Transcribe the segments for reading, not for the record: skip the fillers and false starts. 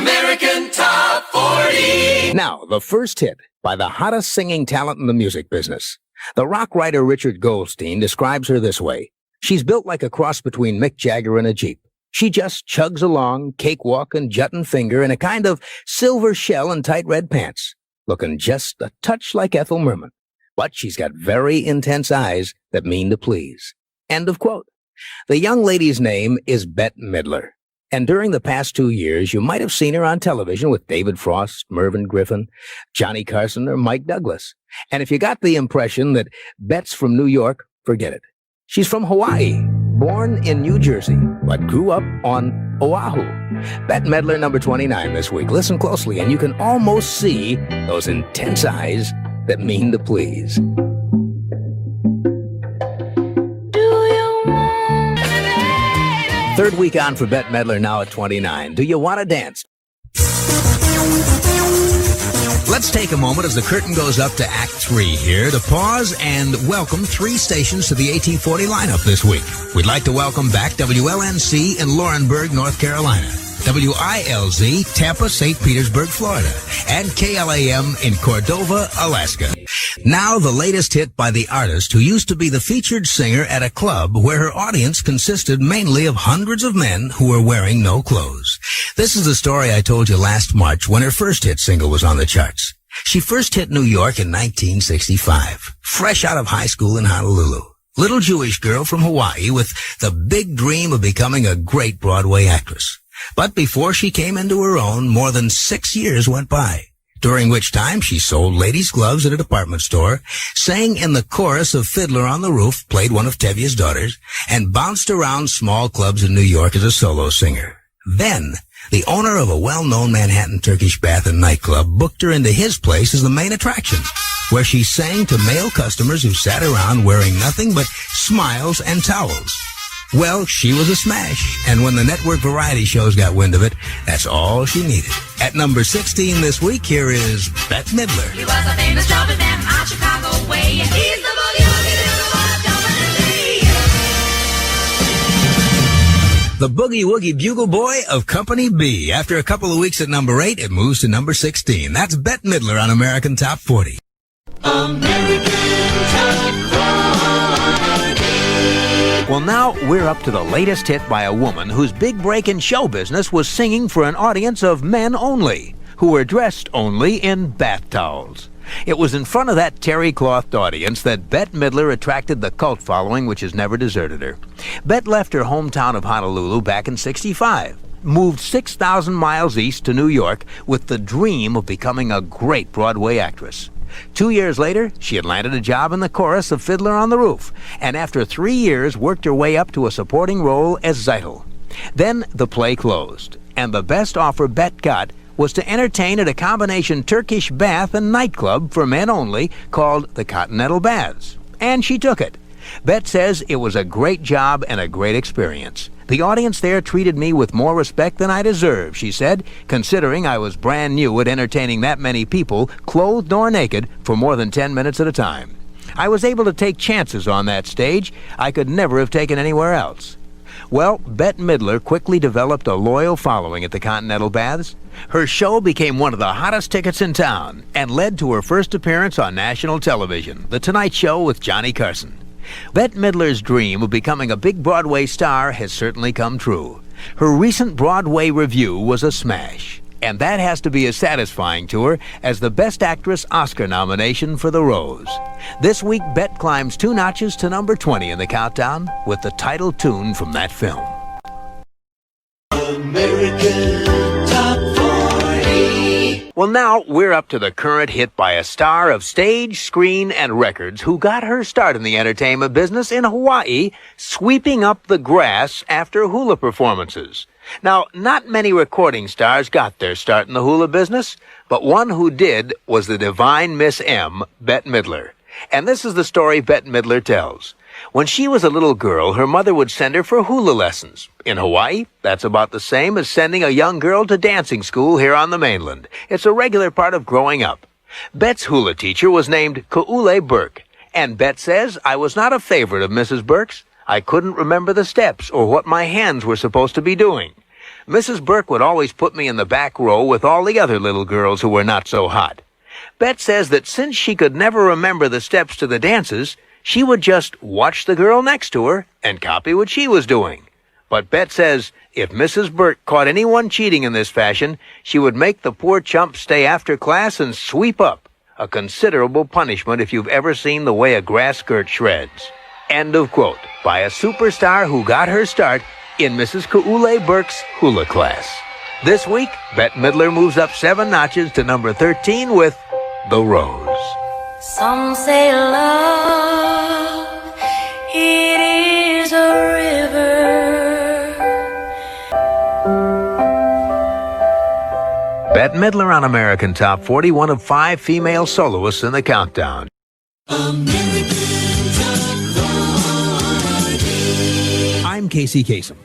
American Top 40. Now, the first hit by the hottest singing talent in the music business. The rock writer Richard Goldstein describes her this way. She's built like a cross between Mick Jagger and a Jeep. She just chugs along, cakewalk and jutting finger in a kind of silver shell and tight red pants, looking just a touch like Ethel Merman. But she's got very intense eyes that mean to please. End of quote. The young lady's name is Bette Midler. And during the past 2 years, you might have seen her on television with David Frost, Mervyn Griffin, Johnny Carson, or Mike Douglas. And if you got the impression that Bette's from New York, forget it. She's from Hawaii, born in New Jersey, but grew up on Oahu. Bette Midler, number 29 this week. Listen closely, and you can almost see those intense eyes that mean to please. Third week on for Bette Midler, now at 29. Do you want to dance? Let's take a moment as the curtain goes up to Act 3 here to pause and welcome 3 stations to the AT40 lineup this week. We'd like to welcome back WLNC in Laurinburg, North Carolina, WILZ, Tampa, St. Petersburg, Florida, and KLAM in Cordova, Alaska. Now the latest hit by the artist who used to be the featured singer at a club where her audience consisted mainly of hundreds of men who were wearing no clothes. This is the story I told you last March when her first hit single was on the charts. She first hit New York in 1965, fresh out of high school in Honolulu. Little Jewish girl from Hawaii with the big dream of becoming a great Broadway actress. But before she came into her own, more than 6 years went by, during which time she sold ladies' gloves at a department store, sang in the chorus of Fiddler on the Roof, played one of Tevye's daughters, and bounced around small clubs in New York as a solo singer. Then, the owner of a well-known Manhattan Turkish bath and nightclub booked her into his place as the main attraction, where she sang to male customers who sat around wearing nothing but smiles and towels. Well, she was a smash, and when the network variety shows got wind of it, that's all she needed. At number 16 this week, here is Bette Midler. He was a famous trumpet man out Chicago way, and he's the boogie woogie The Boogie Woogie Bugle Boy of Company B. After a couple of weeks at number 8, it moves to number 16. That's Bette Midler on American Top 40. American Top 40. Well, now we're up to the latest hit by a woman whose big break in show business was singing for an audience of men only, who were dressed only in bath towels. It was in front of that terry-clothed audience that Bette Midler attracted the cult following which has never deserted her. Bette left her hometown of Honolulu back in '65, moved 6,000 miles east to New York with the dream of becoming a great Broadway actress. 2 years later, she had landed a job in the chorus of Fiddler on the Roof, and after 3 years worked her way up to a supporting role as Zeitel. Then the play closed, and the best offer Bette got was to entertain at a combination Turkish bath and nightclub for men only called the Continental Baths. And she took it. Bette says it was a great job and a great experience. The audience there treated me with more respect than I deserved, she said, considering I was brand new at entertaining that many people, clothed or naked, for more than 10 minutes at a time. I was able to take chances on that stage I could never have taken anywhere else. Well, Bette Midler quickly developed a loyal following at the Continental Baths. Her show became one of the hottest tickets in town and led to her first appearance on national television, The Tonight Show with Johnny Carson. Bette Midler's dream of becoming a big Broadway star has certainly come true. Her recent Broadway review was a smash, and that has to be as satisfying to her as the Best Actress Oscar nomination for The Rose. This week, Bette climbs 2 notches to number 20 in the countdown with the title tune from that film. American Top 40. Well, now we're up to the current hit by a star of stage, screen, and records who got her start in the entertainment business in Hawaii, sweeping up the grass after hula performances. Now, not many recording stars got their start in the hula business, but one who did was the divine Miss M, Bette Midler. And this is the story Bette Midler tells. When she was a little girl, her mother would send her for hula lessons. In Hawaii, that's about the same as sending a young girl to dancing school here on the mainland. It's a regular part of growing up. Bette's hula teacher was named Ku'ule Burke, and Bette says, I was not a favorite of Mrs. Burke's. I couldn't remember the steps or what my hands were supposed to be doing. Mrs. Burke would always put me in the back row with all the other little girls who were not so hot. Bet says that since she could never remember the steps to the dances, she would just watch the girl next to her and copy what she was doing. But Bet says if Mrs. Burke caught anyone cheating in this fashion, she would make the poor chump stay after class and sweep up, a considerable punishment if you've ever seen the way a grass skirt shreds. End of quote, by a superstar who got her start in Mrs. Ku'ule Burke's hula class. This week, Bette Midler moves up 7 notches to number 13 with The Rose. Some say love, it is a river. Bette Midler on American Top 40, one of 5 female soloists in the countdown. I'm Casey Kasem.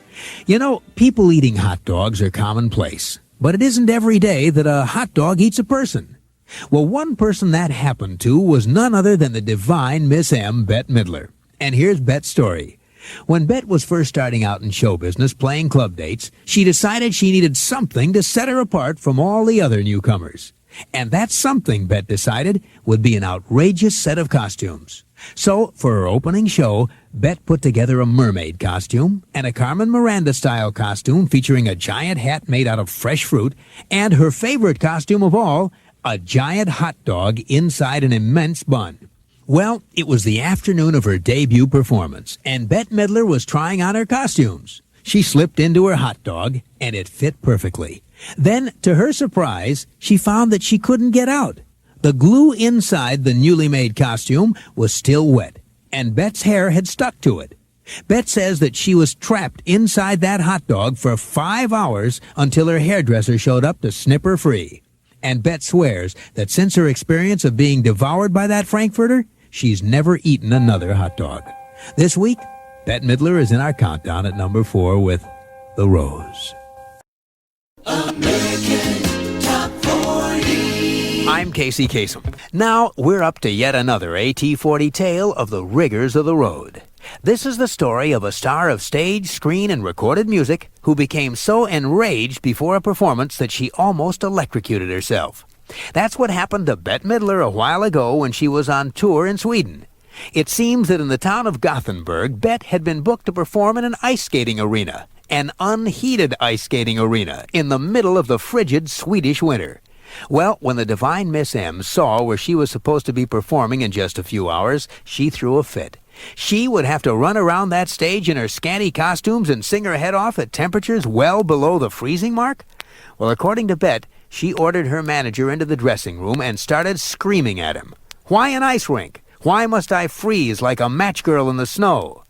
You know, people eating hot dogs are commonplace, but it isn't every day that a hot dog eats a person. Well, one person that happened to was none other than the divine Miss M, Bette Midler. And here's Bette's story. When Bette was first starting out in show business playing club dates, she decided she needed something to set her apart from all the other newcomers. And that something, Bette decided, would be an outrageous set of costumes. So, for her opening show, Bette put together a mermaid costume and a Carmen Miranda-style costume featuring a giant hat made out of fresh fruit, and her favorite costume of all, a giant hot dog inside an immense bun. Well, it was the afternoon of her debut performance, and Bette Midler was trying on her costumes. She slipped into her hot dog, and it fit perfectly. Then, to her surprise, she found that she couldn't get out. The glue inside the newly made costume was still wet, and Bette's hair had stuck to it. Bette says that she was trapped inside that hot dog for 5 hours until her hairdresser showed up to snip her free. And Bette swears that since her experience of being devoured by that Frankfurter, she's never eaten another hot dog. This week, Bette Midler is in our countdown at number 4 with The Rose. American Top 40. I'm Casey Kasem. Now we're up to yet another AT40 tale of the rigors of the road. This is the story of a star of stage, screen, and recorded music who became so enraged before a performance that she almost electrocuted herself. That's what happened to Bette Midler a while ago when she was on tour in Sweden. It seems that in the town of Gothenburg, Bette had been booked to perform in an ice skating arena, an unheated ice skating arena, in the middle of the frigid Swedish winter. Well, when the divine Miss M saw where she was supposed to be performing in just a few hours, she threw a fit. She would have to run around that stage in her scanty costumes and sing her head off at temperatures well below the freezing mark? Well, according to Bette, she ordered her manager into the dressing room and started screaming at him. Why an ice rink? Why must I freeze like a match girl in the snow?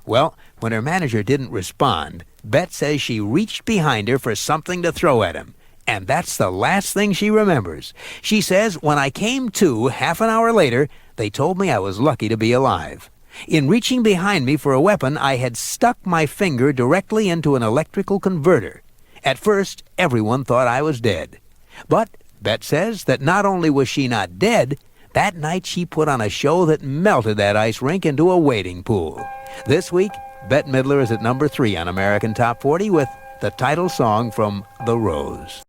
Well, when her manager didn't respond, Bette says she reached behind her for something to throw at him. And that's the last thing she remembers. She says, when I came to half an hour later, they told me I was lucky to be alive. In reaching behind me for a weapon, I had stuck my finger directly into an electrical converter. At first, everyone thought I was dead. But Bette says that not only was she not dead, that night she put on a show that melted that ice rink into a wading pool. This week, Bette Midler is at number 3 on American Top 40 with the title song from The Rose.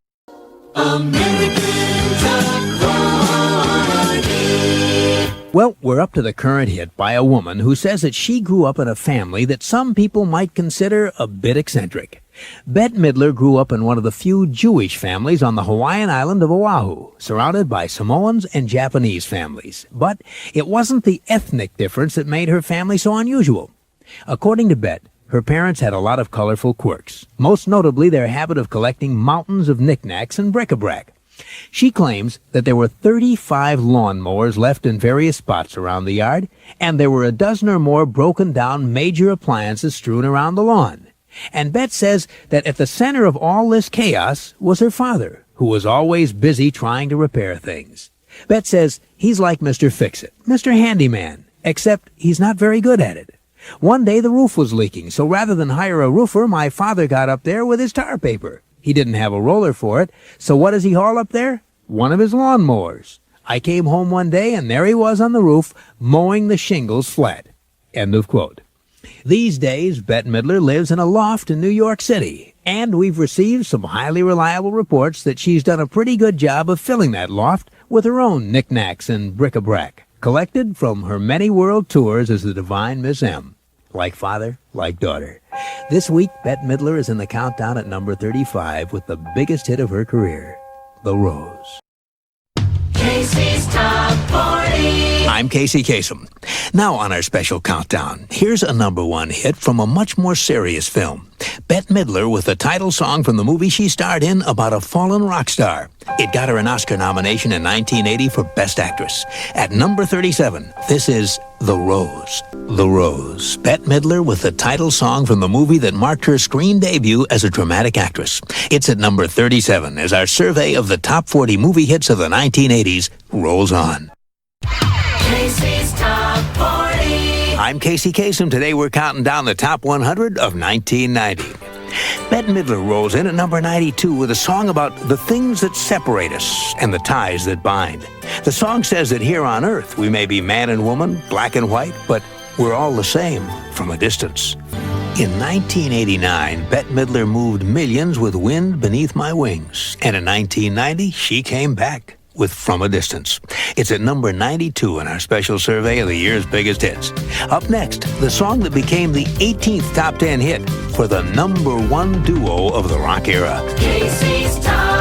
American Top 40. Well, we're up to the current hit by a woman who says that she grew up in a family that some people might consider a bit eccentric. Bette Midler grew up in one of the few Jewish families on the Hawaiian island of Oahu, surrounded by Samoans and Japanese families. But it wasn't the ethnic difference that made her family so unusual. According to Bette, her parents had a lot of colorful quirks, most notably their habit of collecting mountains of knickknacks and bric-a-brac. She claims that there were 35 lawnmowers left in various spots around the yard, and there were a dozen or more broken-down major appliances strewn around the lawn. And Bette says that at the center of all this chaos was her father, who was always busy trying to repair things. Bette says he's like Mr. Fix-It, Mr. Handyman, except he's not very good at it. One day the roof was leaking, so rather than hire a roofer, my father got up there with his tar paper. He didn't have a roller for it, so what does he haul up there? One of his lawnmowers. I came home one day, and there he was on the roof, mowing the shingles flat. End of quote. These days, Bette Midler lives in a loft in New York City, And we've received some highly reliable reports that she's done a pretty good job of filling that loft with her own knickknacks and bric-a-brac, collected from her many world tours as the Divine Miss M. Like father, like daughter. This week, Bette Midler is in the countdown at number 35 with the biggest hit of her career, The Rose. Casey's Top 40. I'm Casey Kasem. Now on our special countdown, here's a number one hit from a much more serious film. Bette Midler with the title song from the movie she starred in about a fallen rock star. It got her an Oscar nomination in 1980 for Best Actress. At number 37, this is The Rose. The Rose. Bette Midler with the title song from the movie that marked her screen debut as a dramatic actress. It's at number 37 as our survey of the top 40 movie hits of the 1980s rolls on. Casey's Top 40. I'm Casey Kasem. Today we're counting down the top 100 of 1990. Bette Midler rolls in at number 92 with a song about the things that separate us and the ties that bind. The song says that here on Earth we may be man and woman, black and white, but we're all the same from a distance. In 1989, Bette Midler moved millions with Wind Beneath My Wings. And in 1990, she came back with From a Distance. It's at number 92 in our special survey of the year's biggest hits. Up next, the song that became the 18th top 10 hit for the number one duo of the rock era. Casey's Top